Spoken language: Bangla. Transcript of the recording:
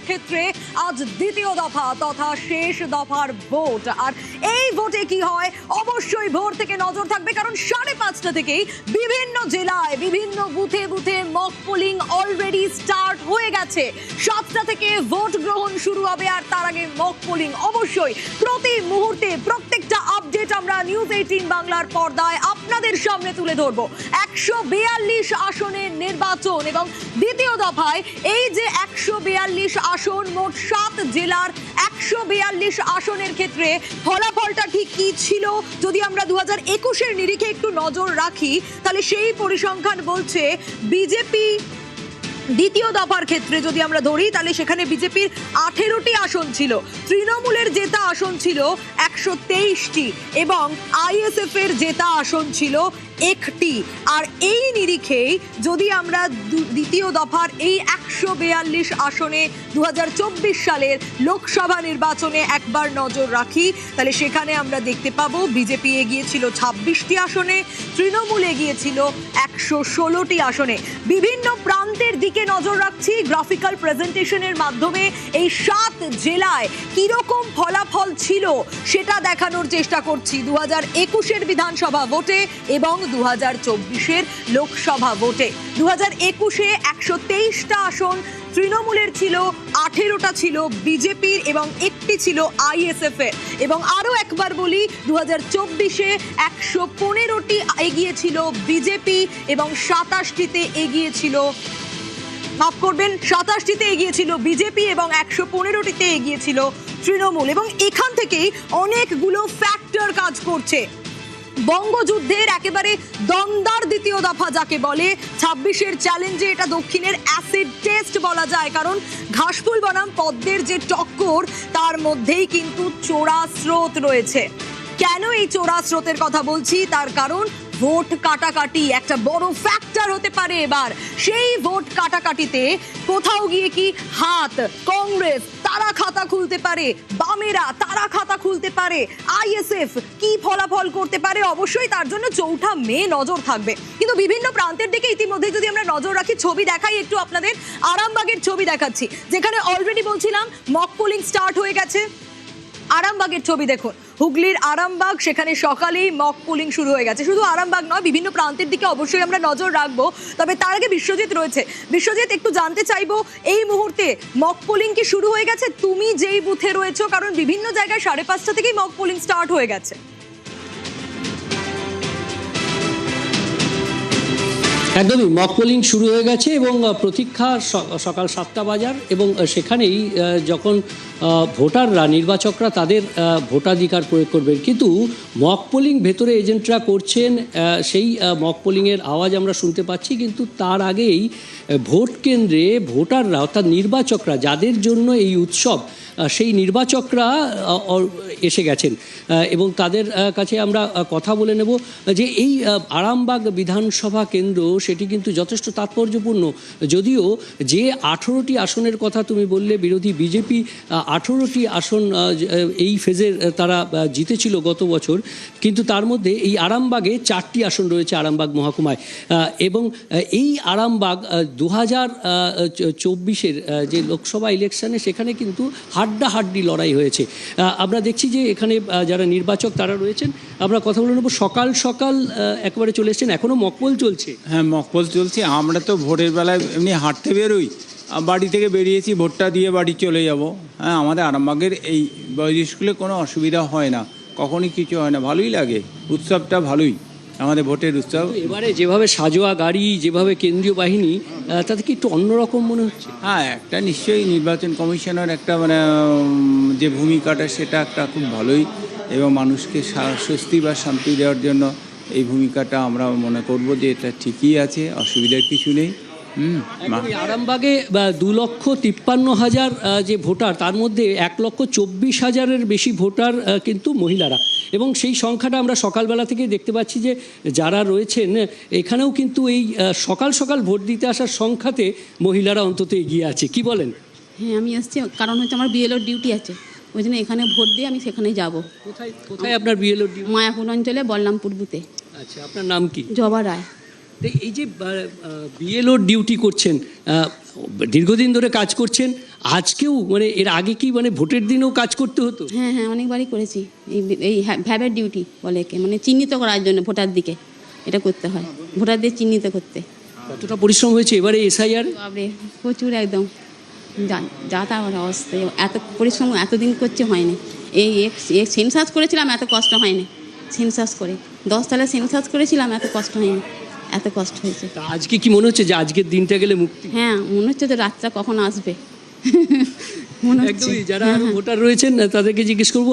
ক্ষেত্রে আজ দ্বিতীয় দফা তথা শেষ দফার ভোট। আর এই ভোটে কি হয় অবশ্যই ভোর থেকে নজর থাকবে, কারণ 5:30 থেকেই বিভিন্ন জেলায় বিভিন্ন বুথে বুথে মক পোলিং অলরেডি স্টার্ট হয়ে গেছে। 7টা থেকে ভোট গ্রহণ শুরু হবে, আর তার আগে মক পোলিং। অবশ্যই প্রতি মুহূর্তে প্রত্যেকটা আপডেট আমরা নিউজ 18 বাংলার পর্দায় আপনাদের সামনে তুলে ধরবো। 142 আসনের নির্বাচন এবং দ্বিতীয় দফায় এই যে 142 আসন, মোট 7 জেলার 142 আসনের ক্ষেত্রে ফলাফলটা ঠিক কি ছিল যদি আমরা 2021-এর নিরিখে একটু নজর রাখি, তাহলে সেই পরিসংখ্যান বলছে বিজেপি দ্বিতীয় দফার ক্ষেত্রে যদি আমরা ধরি তাহলে সেখানে বিজেপির 18টি আসন ছিল, তৃণমূলের জেতা আসন ছিল 123টি এবং আইএসএফ এর জেতা আসন ছিল 1টি। আর এই নিরিখেই যদি আমরা দ্বিতীয় দফার এই 142 আসনে 2024 সালের লোকসভা নির্বাচনে একবার নজর রাখি, তাহলে সেখানে আমরা দেখতে পাবো বিজেপি এগিয়ে ছিল 26টি আসনে, তৃণমূল এগিয়ে ছিল 116টি আসনে। বিভিন্ন প্রান্তের দিকে নজর রাখছি গ্রাফিক্যাল প্রেজেন্টেশনের মাধ্যমে। এই 7 জেলায় কিরকম ফলাফল ছিল সেটা দেখানোর চেষ্টা করছি 2021-এর বিধানসভা ভোটে এবং 2024-এর লোকসভা ভোটে। 2021-এ 123টা আসন তৃণমূলের ছিল, 18টা ছিল বিজেপির এবং 1টি ছিল আইএসএফ এর। এবং আরো একবার বলি, 2024-এ 115টি এগিয়েছিল বিজেপি এবং 27টিতে এগিয়েছিল, মাফ করবেন, 27টিতে এগিয়েছিল বিজেপি এবং 115টিতে এগিয়েছিল তৃণমূল। এবং এখান থেকেই অনেকগুলো ফ্যাক্টর কাজ করছে। বঙ্গযুদ্ধের একেবারে দমদার দ্বিতীয় দফা যাকে বলে, 26-এর চ্যালেঞ্জে এটা দক্ষিণের অ্যাসিড টেস্ট বলা যায়, কারণ ঘাসফুল বনাম পদ্মের যে টক্কর তার মধ্যেই কিন্তু চোরা স্রোত রয়েছে। কেন এই চোরা স্রোতের কথা বলছি? তার কারণ ভোট কাটাকাটি একটা বড় ফ্যাক্টর হতে পারে এবার। সেই ভোট কাটাকাটিতে কোথাও গিয়ে কি হাত কংগ্রেস তারা খাতা খুলতে পারে, বামেরা তারা খাতা খুলতে পারে, আইএসএফ কি ফলাফল করতে পারে, অবশ্যই তার জন্য 4 মে নজর থাকবে। কিন্তু বিভিন্ন প্রান্তের দিকে ইতিমধ্যে যদি আমরা নজর রাখি, ছবি দেখাই একটু আপনাদের, আরামবাগের ছবি দেখাচ্ছি, যেখানে অলরেডি বলছিলাম মক পোলিং স্টার্ট হয়ে গেছে। আরামবাগের ছবি দেখুন, হুগলির আরামবাগ, সেখানে সকালেই মক পোলিং শুরু হয়ে গেছে। শুধু আরামবাগ নয়, বিভিন্ন প্রান্তের দিকে অবশ্যই আমরা নজর রাখবো। তবে তার আগে বিশ্বজিৎ রয়েছে। বিশ্বজিৎ, একটু জানতে চাইবো এই মুহূর্তে মক পোলিং কি শুরু হয়ে গেছে? তুমি যেই বুথে রয়েছো, কারণ বিভিন্ন জায়গায় 5:30 থেকেই মক পোলিং স্টার্ট হয়ে গেছে। একদমই মক পোলিং শুরু হয়ে গেছে এবং প্রতীক্ষা সকাল 7টা বাজার। এবং সেখানেই যখন ভোটাররা, নির্বাচকরা তাদের ভোটাধিকার প্রয়োগ করবেন, কিন্তু মক পোলিং ভেতরে এজেন্টরা করছেন, সেই মক পোলিংয়ের আওয়াজ আমরা শুনতে পাচ্ছি। কিন্তু তার আগেই ভোট কেন্দ্রে ভোটাররা অর্থাৎ নির্বাচকরা, যাদের জন্য এই উৎসব, সেই নির্বাচকরা এসে গেছেন এবং তাদের কাছে আমরা কথা বলে নেব যে এই আরামবাগ বিধানসভা কেন্দ্র সেটি কিন্তু যথেষ্ট তাৎপর্যপূর্ণ। যদিও যে 18টি আসনের কথা তুমি বললে, বিরোধী বিজেপি 18টি আসন এই ফেজের তারা জিতেছিল গত বছর, কিন্তু তার মধ্যে এই আরামবাগে 4টি আসন রয়েছে আরামবাগ মহকুমায়। এবং এই আরামবাগ 2024-এর যে লোকসভা ইলেকশনে সেখানে কিন্তু হাড্ডাহাড্ডি লড়াই হয়েছে। আমরা দেখছি যে এখানে যারা নির্বাচক তারা রয়েছেন, আমরা কথা বলে নেব। সকাল সকাল একেবারে চলে এসেছেন, এখনও মকপোল চলছে? হ্যাঁ, মকপোল চলছে। আমরা তো ভোটের বেলায় এমনি হাঁটতে বেরোই, বাড়ি থেকে বেরিয়েছি, ভোটটা দিয়ে বাড়ি চলে যাব। হ্যাঁ, আমাদের আরামবাগের এই বয়েজ স্কুলে কোনো অসুবিধা হয় না, কখনই কিছু হয় না, ভালোই লাগে, উৎসবটা ভালোই আমাদের ভোটের উৎসব। এবারে যেভাবে সাজোয়া গাড়ি, যেভাবে কেন্দ্রীয় বাহিনী, তাতে কি একটু অন্যরকম মনে হচ্ছে? হ্যাঁ, একটা নিশ্চয়ই নির্বাচন কমিশনের একটা যে ভূমিকাটা সেটা একটা খুব ভালোই, এবং মানুষকে স্বস্তি বা শান্তি দেওয়ার জন্য এই ভূমিকাটা আমরা মনে করব যে এটা ঠিকই আছে, অসুবিধার কিছু নেই। আরামবাগে 2,53,000 যে ভোটার, তার মধ্যে 1,24,000-এর বেশি ভোটার কিন্তু মহিলারা। এবং সেই সংখ্যাটা আমরা সকালবেলা থেকে দেখতে পাচ্ছি যে যারা রয়েছেন এখানেও কিন্তু এই সকাল সকাল ভোট দিতে আসার সংখ্যাতে মহিলারা অন্তত এগিয়ে আছে। কি বলেন? হ্যাঁ, আমি আসছি, কারণ হচ্ছে আমার বিএলওর ডিউটি আছে, ওই জন্য এখানে ভোট দিয়ে আমি সেখানে যাব। কোথায় আপনার বিএলওর ডিউটি? মায়াপুর অঞ্চলে বলরামপুর বুথে। আচ্ছা, আপনার নাম কি? জবা রায়। তো এই যে বিএলও ডিউটি করছেন, দীর্ঘদিন ধরে কাজ করছেন, আজকেও মানে এর আগে কি মানে ভোটের দিনেও কাজ করতে হতো? হ্যাঁ হ্যাঁ, অনেকবারই করেছি। এই ভ্যাবের ডিউটি বলে একে, মানে চিহ্নিত করার জন্য ভোটার দিকে এটা করতে হয়, ভোটারদের চিহ্নিত করতে। কতটা পরিশ্রম হয়েছে এবারে এসআইআর? বাবরে প্রচুর, একদম যা তা অবস্থা। এত পরিশ্রম এতদিন করছে হয়নি। এই সেন্সাস করেছিলাম, এত কষ্ট হয়নি। সেন্সাস করে 10 সালে সেন্সাস করেছিলাম, এত কষ্ট হয়নি, এত কষ্ট হয়েছে। তা আজকে কি মনে হচ্ছে যে আজকের দিনটা গেলে মুক্তি? হ্যাঁ, মনে হচ্ছে তো রাতটা কখন আসবে মনে হচ্ছে। একদমই, যারা আরো ভোটার রয়েছেন তাদেরকে জিজ্ঞেস করবো।